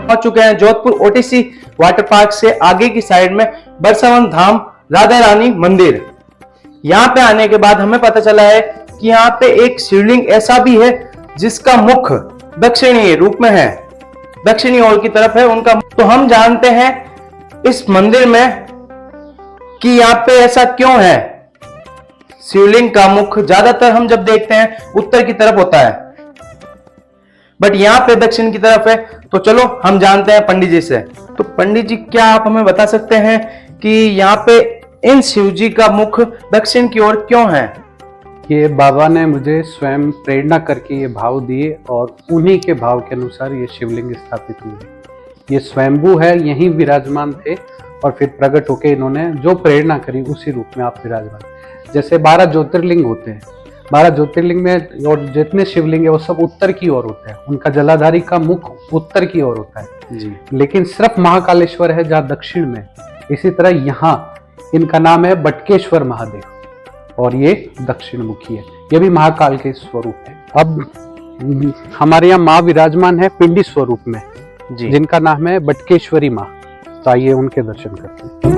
पहुंच चुके हैं जोधपुर ओटीसी वाटर पार्क से आगे की साइड में बरसावन धाम राधा रानी मंदिर। यहाँ पे आने के बाद हमें पता चला है कि यहाँ पे एक शिवलिंग ऐसा भी है जिसका मुख दक्षिणी रूप में है, दक्षिणी ओर की तरफ है उनका। तो हम जानते हैं इस मंदिर में कि यहाँ पे ऐसा क्यों है। शिवलिंग का मुख ज्यादातर हम जब देखते हैं उत्तर की तरफ होता है, बट यहाँ पे दक्षिण की तरफ है। तो चलो हम जानते हैं पंडित जी से। तो पंडित जी, क्या आप हमें बता सकते हैं कि यहाँ पे इन शिव जी का मुख दक्षिण की ओर क्यों है? ये बाबा ने मुझे स्वयं प्रेरणा करके ये भाव दिए और उन्हीं के भाव के अनुसार ये शिवलिंग स्थापित हुए। ये स्वयंभू है, यहीं विराजमान थे और फिर प्रकट होके इन्होंने जो प्रेरणा करी उसी रूप में आप विराजमान। जैसे 12 ज्योतिर्लिंग होते हैं, 12 ज्योतिर्लिंग में और जितने शिवलिंग है वो सब उत्तर की ओर होते हैं, उनका जलाधारी का मुख उत्तर की ओर होता है जी। लेकिन सिर्फ महाकालेश्वर है जहाँ दक्षिण में। इसी तरह यहाँ इनका नाम है बटकेश्वर महादेव और ये दक्षिण मुखी है, ये भी महाकाल के स्वरूप है। अब हमारे यहाँ माँ विराजमान है पिंडी स्वरूप में जी, जिनका नाम है बटकेश्वरी माँ। तो आइए उनके दर्शन करते हैं।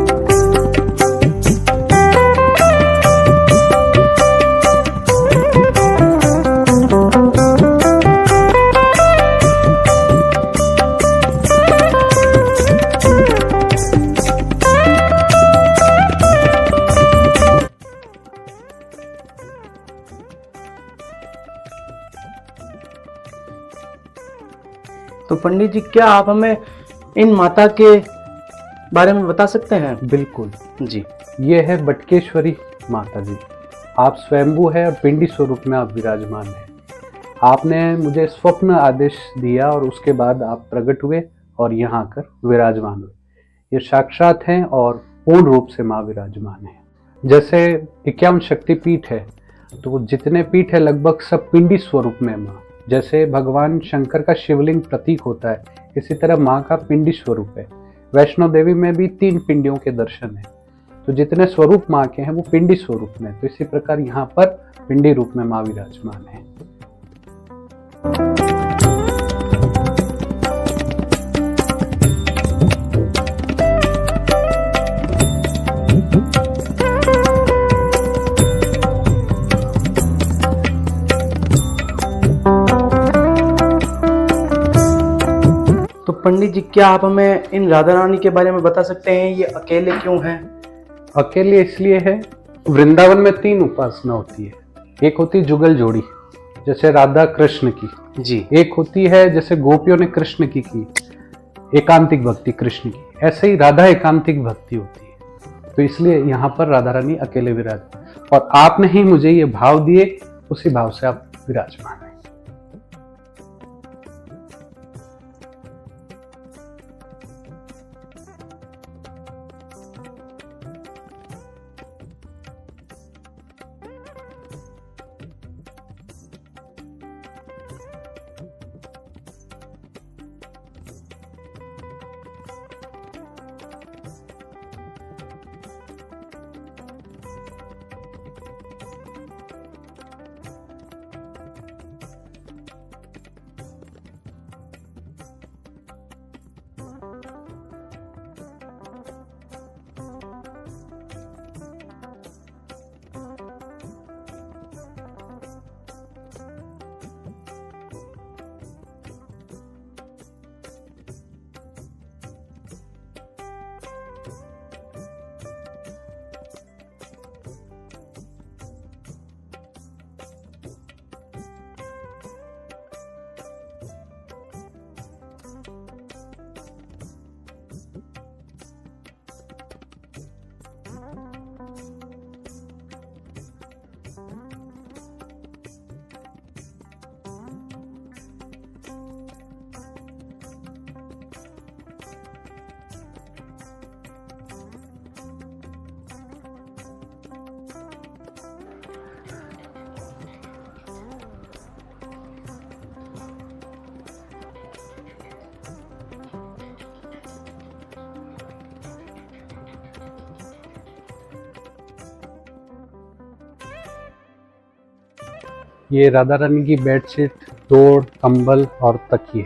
तो पंडित जी, क्या आप हमें इन माता के बारे में बता सकते हैं? बिल्कुल जी। ये है बटकेश्वरी माता जी। आप स्वयंभू है और पिंडी स्वरूप में आप विराजमान हैं। आपने मुझे स्वप्न आदेश दिया और उसके बाद आप प्रकट हुए और यहाँ आकर विराजमान हुए। ये साक्षात हैं और पूर्ण रूप से माँ विराजमान है। जैसे 51 शक्तिपीठ है तो जितने पीठ है लगभग सब पिंडी स्वरूप में माँ, जैसे भगवान शंकर का शिवलिंग प्रतीक होता है, इसी तरह माँ का पिंडी स्वरूप है। वैष्णो देवी में भी 3 पिंडियों के दर्शन है, तो जितने स्वरूप माँ के हैं वो पिंडी स्वरूप में, तो इसी प्रकार यहाँ पर पिंडी रूप में माँ विराजमान है। तो पंडित जी, क्या आप हमें इन राधा रानी के बारे में बता सकते हैं, ये अकेले क्यों हैं? अकेले इसलिए है, वृंदावन में 3 उपासना होती है। एक होती जुगल जोड़ी, जैसे राधा कृष्ण की जी। एक होती है जैसे गोपियों ने कृष्ण की एकांतिक भक्ति कृष्ण की, ऐसे ही राधा एकांतिक भक्ति होती है। तो इसलिए यहाँ पर राधा रानी अकेले विराजमान, और आपने ही मुझे ये भाव दिए, उसी भाव से आप विराजमान हैं। ये राधा रानी की बेडशीट, तोड़, कंबल और तकिए।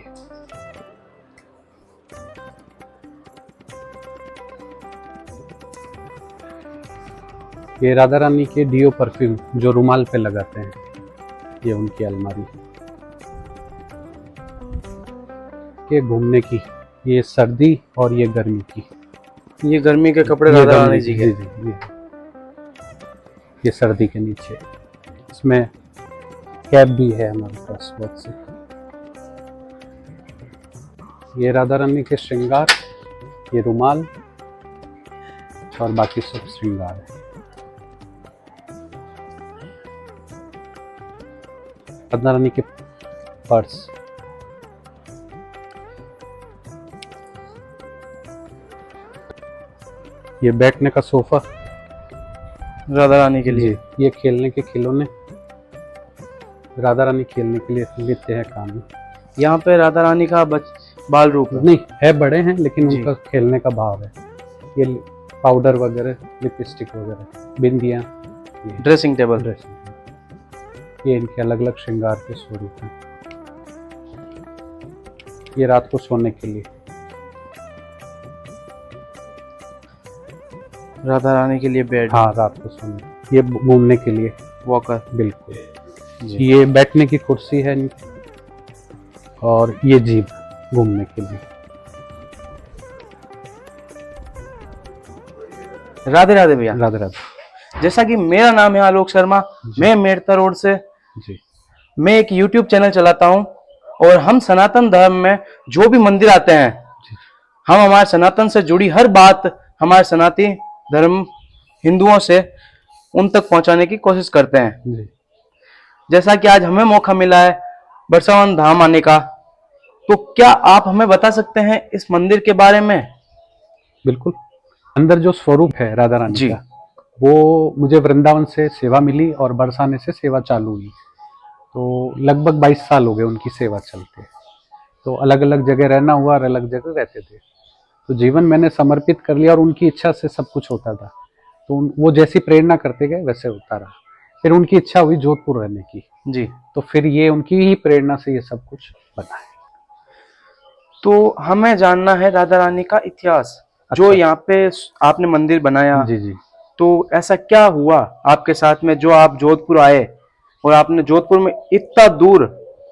ये राधा रानी के डियो परफ्यूम जो रुमाल पे लगाते हैं, ये उनकी अलमारी। ये घूमने की, ये सर्दी और ये गर्मी की। ये गर्मी के कपड़े ये राधा गर्मी रानी जी के। जी। ये सर्दी के नीचे, इसमें कैप भी है हमारे पास बहुत से। ये राधा रानी के श्रृंगार, ये रुमाल और बाकी सब श्रृंगार है। राधा रानी के पर्स, ये बैठने का सोफा राधा रानी के लिए। ये खेलने के खिलौने, राधा रानी खेलने के लिए लेते हैं काम। यहाँ पे राधा रानी का बाल रूप है। नहीं है, बड़े हैं लेकिन जी। उनका खेलने का भाव है। ये पाउडर वगैरह, लिपस्टिक वगैरह, बिंदियाँ, ड्रेसिंग टेबल। ये इनके अलग अलग श्रृंगार के स्वरूप हैं। ये रात को सोने के लिए, राधा रानी के लिए बेड। हाँ रात को सोने। ये घूमने के लिए वॉकर। बिल्कुल। ये बैठने की कुर्सी है इनकी, और ये जीप घूमने के लिए। राधे राधे भैया। राधे राधे जैसा कि मेरा नाम है आलोक शर्मा, मैं मेड़ता रोड से जी। मैं एक YouTube चैनल चलाता हूं, और हम सनातन धर्म में जो भी मंदिर आते हैं, हम हमारे सनातन से जुड़ी हर बात हमारे सनातनी धर्म हिंदुओं से उन तक पहुंचाने की कोशिश करते हैं। जी। जैसा कि आज हमें मौका मिला है बरसावन धाम आने का, तो क्या आप हमें बता सकते हैं इस मंदिर के बारे में? बिल्कुल। अंदर जो स्वरूप है राधा रानी जी। का, वो मुझे वृंदावन से सेवा मिली और बरसाने से सेवा चालू हुई। तो लगभग 22 साल हो गए उनकी सेवा चलते। तो अलग अलग जगह रहना हुआ और अलग जगह रहते थे। तो जीवन मैंने समर्पित कर लिया और उनकी इच्छा से सब कुछ होता था। तो वो जैसी प्रेरणा करते गए वैसे होता रहा। फिर उनकी इच्छा हुई जोधपुर रहने की, जी। तो फिर ये उनकी ही प्रेरणा से ये सब कुछ बना है। तो हमें जानना है राधा रानी का इतिहास। जो अच्छा। यहाँ पे आपने मंदिर बनाया, जी जी। तो ऐसा क्या हुआ आपके साथ में जो आप जोधपुर आए और आपने जोधपुर में इतना दूर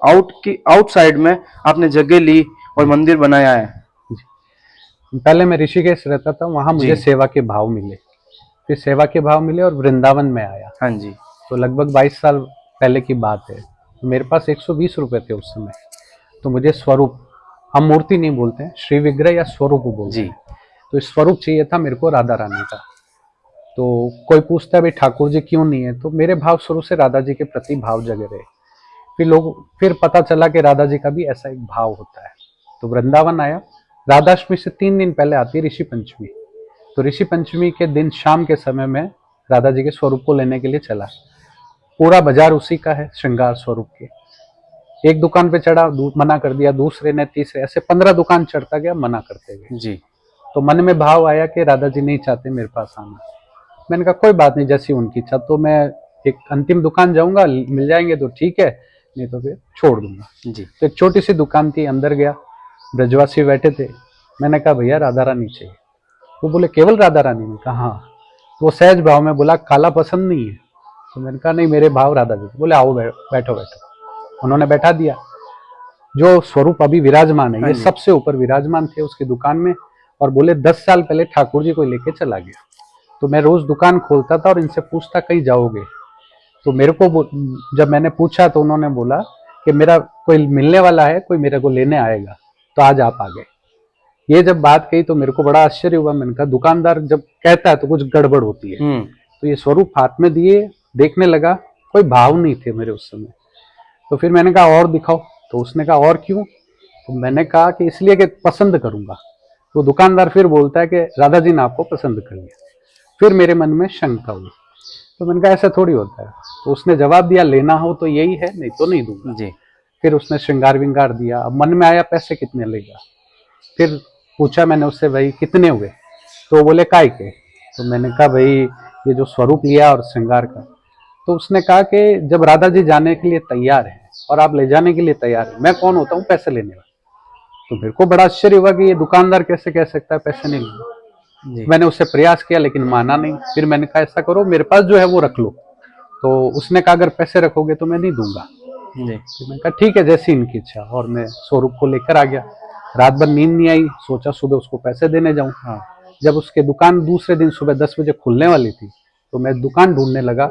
आउटसाइड में आपने जगह ली और मंदिर बनाया है? पहले मैं ऋषिकेश रहता था, वहां मुझे जी। सेवा के भाव मिले। फिर सेवा के भाव मिले और वृंदावन में आया। हाँ जी। तो लगभग 22 साल पहले की बात है। तो मेरे पास 120 रुपए थे उस समय। तो मुझे स्वरूप, हम मूर्ति नहीं बोलते हैं, श्री विग्रह या स्वरूप बोलते जी। हैं। तो स्वरूप चाहिए था मेरे को राधा रानी का। तो कोई पूछता है भाई ठाकुर जी क्यों नहीं है, तो मेरे भाव शुरू से राधा जी के प्रति भाव जगे रहे। फिर पता चला कि राधा जी का भी ऐसा एक भाव होता है। तो वृंदावन आया। राधाष्टमी से 3 दिन पहले आती है ऋषि पंचमी। तो ऋषि पंचमी के दिन शाम के समय में राधा जी के स्वरूप को लेने के लिए चला। पूरा बाजार उसी का है, श्रृंगार स्वरूप के। एक दुकान पे चढ़ा, मना कर दिया, दूसरे ने, तीसरे, ऐसे 15 दुकान चढ़ता गया, मना करते गए। जी। तो मन में भाव आया कि राधा जी नहीं चाहते मेरे पास आना। मैंने कहा कोई बात नहीं, जैसी उनकी इच्छा। तो मैं एक अंतिम दुकान जाऊंगा, मिल जाएंगे तो ठीक है, नहीं तो फिर छोड़ दूंगा। जी। तो एक छोटी सी दुकान थी, अंदर गया, ब्रजवासी बैठे थे। मैंने कहा भैया राधा रानी चाहिए। वो बोले केवल राधा रानी? में कहा हाँ। तो वो सहज भाव में बोला काला पसंद नहीं है? तो मैंने कहा नहीं, मेरे भाव राधा जी। बोले आओ बैठो बैठो। उन्होंने बैठा दिया। जो स्वरूप अभी विराजमान है, हाँ ये जी। सबसे ऊपर विराजमान थे उसकी दुकान में। और बोले 10 साल पहले ठाकुर जी को लेके चला गया। तो मैं रोज दुकान खोलता था और इनसे पूछता कहीं जाओगे? तो मेरे को जब मैंने पूछा तो उन्होंने बोला कि मेरा कोई मिलने वाला है, कोई मेरे को लेने आएगा, तो आज आप आ गए। ये जब बात कही तो मेरे को बड़ा आश्चर्य हुआ। मैंने कहा दुकानदार जब कहता है तो कुछ गड़बड़ होती है। तो ये स्वरूप हाथ में दिए, देखने लगा, कोई भाव नहीं थे मेरे उस समय। तो फिर मैंने कहा और दिखाओ। तो उसने कहा और क्यों? तो मैंने कहा कि इसलिए कि पसंद करूंगा। तो दुकानदार फिर बोलता है कि राधा जी ने आपको पसंद कर लिया। फिर मेरे मन में शंका हुई। तो मैंने कहा ऐसा थोड़ी होता है। तो उसने जवाब दिया लेना हो तो यही है, नहीं तो नहीं दूंगा। जी। फिर उसने श्रृंगार विंगार दिया। अब मन में आया पैसे कितने लेगा। फिर पूछा मैंने उससे भाई कितने हुए? तो बोले काय के? तो मैंने कहा भाई ये जो स्वरूप लिया और श्रृंगार का। तो उसने कहा कि जब राधा जी जाने के लिए तैयार है और आप ले जाने के लिए तैयार है, मैं कौन होता हूँ पैसे लेने वाला? तो मेरे को बड़ा आश्चर्य हुआ कि ये दुकानदार कैसे कह सकता है पैसे नहीं लूंगा। मैंने उससे प्रयास किया लेकिन माना नहीं। फिर मैंने कहा ऐसा करो मेरे पास जो है वो रख लो। तो उसने कहा अगर पैसे रखोगे तो मैं नहीं दूंगा। जी। तो मैंने कहा ठीक है जैसी इनकी इच्छा। और मैं स्वरूप को लेकर आ गया। रात भर नींद नहीं आई, सोचा सुबह उसको पैसे देने जाऊं। हाँ। जब उसके दुकान दूसरे दिन सुबह 10 बजे खुलने वाली थी तो मैं दुकान ढूंढने लगा।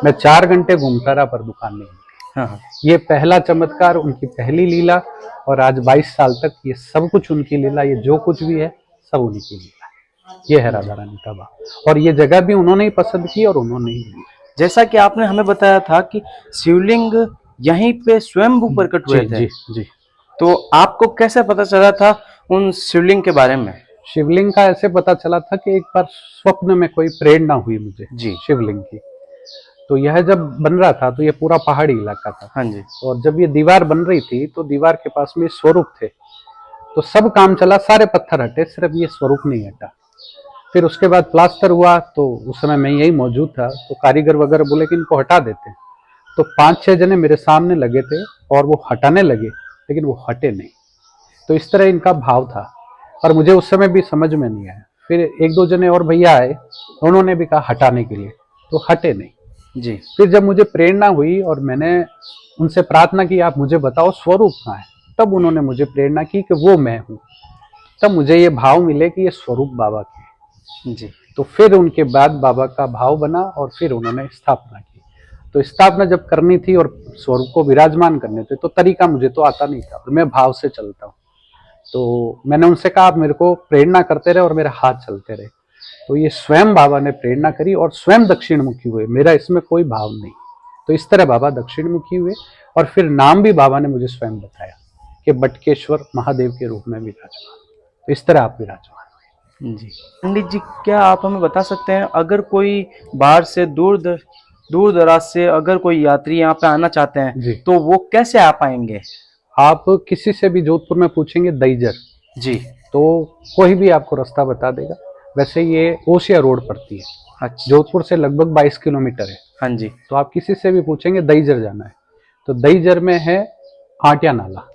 मैं 4 घंटे घूमता रहा पर दुकान नहीं मिली। हाँ। ये पहला चमत्कार, उनकी पहली लीला। और आज 22 साल तक ये सब कुछ उनकी लीला, ये जो कुछ भी है सब उन्हीं की लीला है। ये है राधा रानी का भाव। और ये जगह भी उन्होंने ही पसंद की और उन्होंने ही ली। जैसा कि आपने हमें बताया था कि शिवलिंग यहीं पे स्वयंभू प्रकट हुए थे, जी जी। तो आपको कैसे पता चला था उन शिवलिंग के बारे में? शिवलिंग का ऐसे पता चला था कि एक बार स्वप्न में कोई प्रेरणा हुई मुझे जी। शिवलिंग की। तो यह जब बन रहा था तो ये पूरा पहाड़ी इलाका था। हाँ जी। और जब ये दीवार बन रही थी तो दीवार के पास में स्वरूप थे। तो सब काम चला, सारे पत्थर हटे, सिर्फ ये स्वरूप नहीं हटा। फिर उसके बाद प्लास्टर हुआ तो उस समय मैं यही मौजूद था। तो कारीगर वगैरह बोले कि इनको हटा देते हैं। तो 5-6 जने मेरे सामने लगे थे और वो हटाने लगे, लेकिन वो हटे नहीं। तो इस तरह इनका भाव था। और मुझे उस समय भी समझ में नहीं आया। फिर 1-2 जने और भैया आए, उन्होंने भी कहा हटाने के लिए, तो हटे नहीं। जी। फिर जब मुझे प्रेरणा हुई और मैंने उनसे प्रार्थना की आप मुझे बताओ स्वरूप कहाँ है, तब उन्होंने मुझे प्रेरणा की कि वो मैं हूँ। तब मुझे ये भाव मिले कि ये स्वरूप बाबा के हैं। जी। तो फिर उनके बाद बाबा का भाव बना और फिर उन्होंने स्थापना की। तो स्थापना जब करनी थी और स्वरूप को विराजमान करने थे तो तरीका मुझे तो आता नहीं था और मैं भाव से चलता हूँ। तो मैंने उनसे कहा आप मेरे को प्रेरणा करते रहे और मेरे हाथ चलते रहे। तो ये स्वयं बाबा ने प्रेरणा करी और स्वयं दक्षिण मुखी हुए, मेरा इसमें कोई भाव नहीं। तो इस तरह बाबा दक्षिण मुखी हुए। और फिर नाम भी बाबा ने मुझे स्वयं बताया कि बटकेश्वर महादेव के रूप में विराजमान। तो इस तरह आप विराजमान हुए। जी। पंडित जी, क्या आप हमें बता सकते हैं अगर कोई बाहर से दूर दूर दराज से अगर कोई यात्री यहाँ पे आना चाहते हैं जी। तो वो कैसे आ पाएंगे? आप किसी से भी जोधपुर में पूछेंगे दईजर, जी। तो कोई भी आपको रास्ता बता देगा। वैसे ये ओसिया रोड पड़ती है, अच्छा। जोधपुर से लगभग 22 किलोमीटर है। हाँ जी। तो आप किसी से भी पूछेंगे दईजर जाना है, तो दईजर में है आटिया नाला।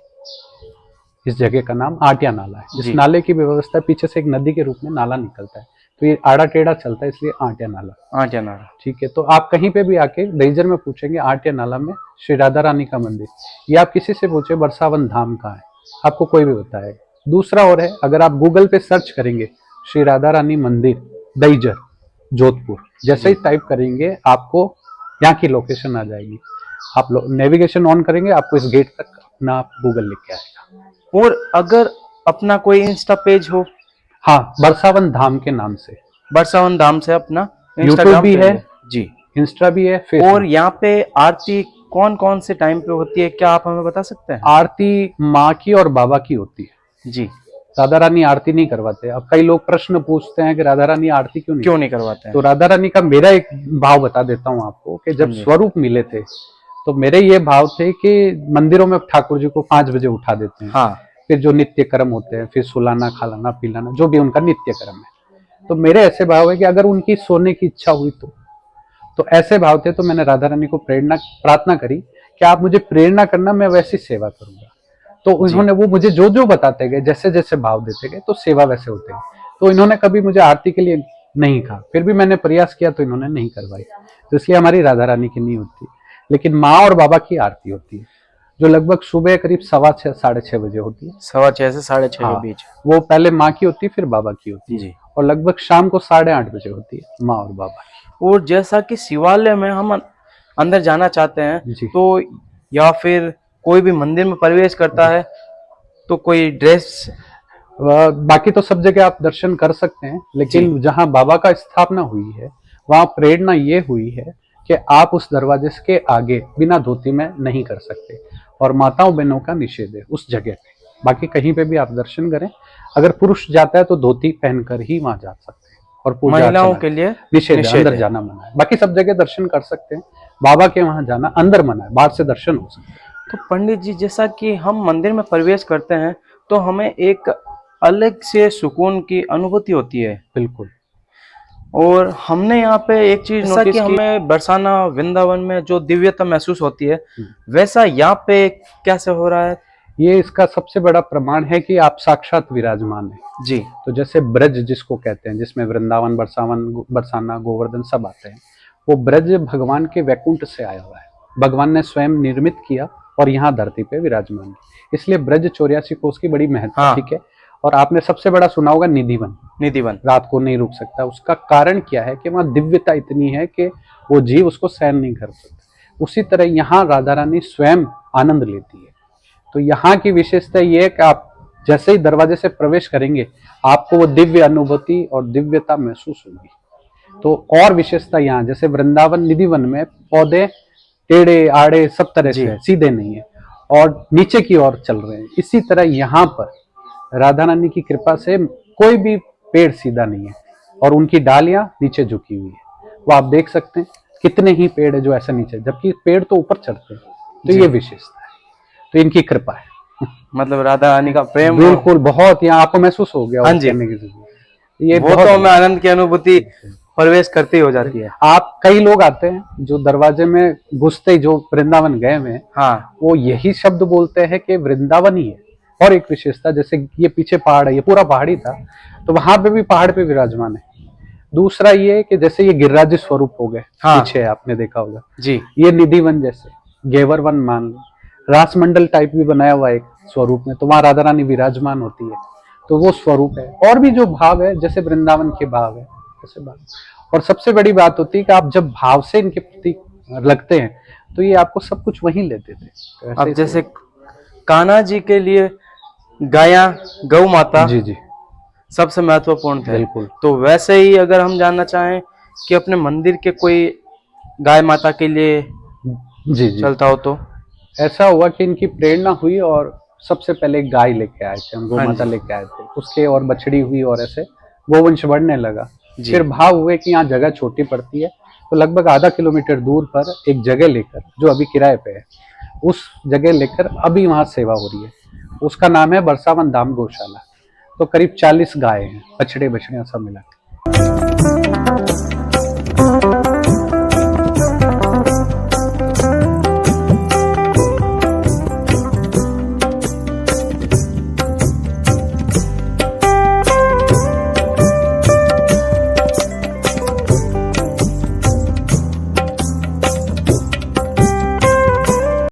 इस जगह का नाम आटिया नाला है। इस जी। नाले की व्यवस्था पीछे से एक नदी के रूप में नाला निकलता है, तो ये आड़ा टेढ़ा चलता है, इसलिए आटिया नाला। आटिया नाला। ठीक है, तो आप कहीं पे भी आके दईजर में पूछेंगे आटिया नाला में श्री राधा रानी का मंदिर, या आप किसी से पूछे बरसावन धाम कहाँ है, आपको कोई भी बताएगा। दूसरा और है, अगर आप गूगल पे सर्च करेंगे श्री राधा रानी मंदिर दईजर जोधपुर, जैसे ही टाइप करेंगे आपको यहाँ की लोकेशन आ जाएगी। आप नेविगेशन ऑन करेंगे, आपको इस गेट तक अपना गूगल लेके आएगा। और अगर अपना कोई इंस्टा पेज हो? हाँ, बरसावन धाम के नाम से, बरसावन धाम से अपना यूट्यूब इंस्टाग्राम भी पेज है, जी, इंस्टा भी है, और फेसबुक। यहाँ पे आरती कौन कौन से टाइम पे होती है, क्या आप हमें बता सकते हैं? आरती माँ की और बाबा की होती है जी। राधा रानी आरती नहीं करवाते। अब कई लोग प्रश्न पूछते हैं कि राधा रानी आरती क्यों नहीं करवाते हैं? तो राधा रानी का मेरा एक भाव बता देता हूँ आपको कि जब जी। स्वरूप मिले थे तो मेरे ये भाव थे कि मंदिरों में ठाकुर जी को 5 बजे उठा देते हैं। हाँ। फिर जो नित्य कर्म होते हैं, फिर सुलाना खालाना पिलाना, जो भी उनका नित्य कर्म है, तो मेरे ऐसे भाव है कि अगर उनकी सोने की इच्छा हुई तो ऐसे भाव थे। तो मैंने राधा रानी को प्रार्थना करी कि आप मुझे प्रेरणा करना, मैं वैसी सेवा करूंगा। तो उन्होंने वो मुझे जो जो बताते गए, जैसे जैसे भाव देते गए, तो सेवा वैसे होते गए। तो इन्होंने कभी मुझे आरती के लिए नहीं कहा, फिर भी मैंने प्रयास किया तो इन्होंने नहीं करवाई। तो इसलिए हमारी राधा रानी की नहीं होती, लेकिन माँ और बाबा की आरती होती है, जो लगभग सुबह करीब 6:15 साढ़े 6 बजे होती है। 6:15 से 6:30 के हाँ, बीच। वो पहले माँ की होती है, फिर बाबा की होती है जी। और लगभग शाम को 8:30 बजे होती है माँ और बाबा की। और जैसा कि शिवालय में हम अंदर जाना चाहते हैं जी। तो, या फिर कोई भी मंदिर में प्रवेश करता है तो कोई ड्रेस? बाकी तो सब जगह आप दर्शन कर सकते हैं, लेकिन जहाँ बाबा का स्थापना हुई है वहाँ प्रेरणा ये हुई है कि आप उस दरवाजे के आगे बिना धोती में नहीं कर सकते, और माताओं बहनों का निषेध है उस जगह पे। बाकी कहीं पे भी आप दर्शन करें, अगर पुरुष जाता है तो धोती पहनकर ही वहां जा सकते हैं, और पूजा महिलाओं के लिए निषेध है, अंदर जाना मना है। बाकी सब जगह दर्शन कर सकते हैं, बाबा के वहां जाना अंदर मना है, बाहर से दर्शन हो सकते हैं। तो पंडित जी, जैसा कि हम मंदिर में प्रवेश करते हैं तो हमें एक अलग से सुकून की अनुभूति होती है। बिल्कुल। और हमने यहाँ पे एक चीज नोटिस की, हमें बरसाना वृंदावन में जो दिव्यता महसूस होती है, वैसा यहाँ पे कैसे हो रहा है? ये इसका सबसे बड़ा प्रमाण है कि आप साक्षात विराजमान हैं। जी। तो जैसे ब्रज जिसको कहते हैं, जिसमें वृंदावन, बरसाना, गोवर्धन सब आते हैं, वो ब्रज भगवान के वैकुंठ से आया हुआ है। भगवान ने स्वयं निर्मित किया और यहाँ धरती पे विराजमान है, इसलिए ब्रज 84 कोस की बड़ी महत्ता। हाँ। ठीक है। और आपने सबसे बड़ा सुना होगा निधिवन। निधिवन रात को नहीं रुक सकता। उसका कारण क्या है कि वहाँ दिव्यता इतनी है कि वो जीव उसको सहन नहीं कर सकता। उसी तरह यहाँ राधा रानी स्वयं आनंद लेती है। तो यहाँ की विशेषता ये है कि आप जैसे ही दरवाजे से प्रवेश करेंगे आपको वो दिव्य अनुभूति और दिव्यता महसूस होगी। तो और विशेषता यहाँ, जैसे वृंदावन निधिवन में पौधे टेढ़े आड़े सब तरह से सीधे नहीं है और नीचे की ओर चल रहे हैं, इसी तरह यहाँ पर राधा रानी की कृपा से कोई भी पेड़ सीधा नहीं है और उनकी डालियां नीचे झुकी हुई है। वो आप देख सकते हैं कितने ही पेड़ है जो ऐसा नीचे, जबकि पेड़ तो ऊपर चढ़ते हैं। तो ये विशेषता है, तो इनकी कृपा है। मतलब राधा रानी का प्रेम बिल्कुल, बहुत यहाँ आपको महसूस हो गया। हाँ जी। ये वो तो हमें आनंद की अनुभूति प्रवेश करती हो जाती है। आप कई लोग आते हैं जो दरवाजे में घुसते ही जो वृंदावन गए हुए हैं, हाँ, वो यही शब्द बोलते हैं कि वृंदावन ही है। और एक विशेषता, जैसे ये पीछे पहाड़ है, ये पूरा पहाड़ी था, तो वहां पे भी पहाड़ पे विराजमान है। दूसरा ये कि जैसे ये गिरिराज स्वरूप हो गए, हाँ, पीछे आपने देखा होगा जी, ये निधिवन जैसे गेवर वन मान लो, रासमंडल टाइप भी बनाया हुआ एक स्वरूप में, तो वहां राधा रानी विराजमान होती है, तो वो स्वरूप है। और भी जो भाव है, जैसे वृंदावन के भाव है ऐसे भाव। और सबसे बड़ी बात होती है कि आप जब भाव से इनके प्रति लगते हैं तो ये आपको सब कुछ वहीं ले देते हैं। अब जैसे कान्हा जी के लिए गाया गौ माता जी जी सबसे महत्वपूर्ण थे, बिल्कुल। तो वैसे ही अगर हम जानना चाहें कि अपने मंदिर के कोई गाय माता के लिए जी जी चलता हो, तो ऐसा हुआ कि इनकी प्रेरणा हुई और सबसे पहले गाय लेके आए थे हम, गौ माता लेके आए थे, उसके और बछड़ी हुई और ऐसे गोवंश बढ़ने लगा। फिर भाव हुए कि यहाँ जगह छोटी पड़ती है तो लगभग आधा किलोमीटर दूर पर एक जगह लेकर, जो अभी किराए पे है, उस जगह लेकर अभी वहाँ सेवा हो रही है। उसका नाम है बरसावन धाम गौशाला। तो करीब 40 गाय हैं, बछड़े बछड़ियां सब मिला के।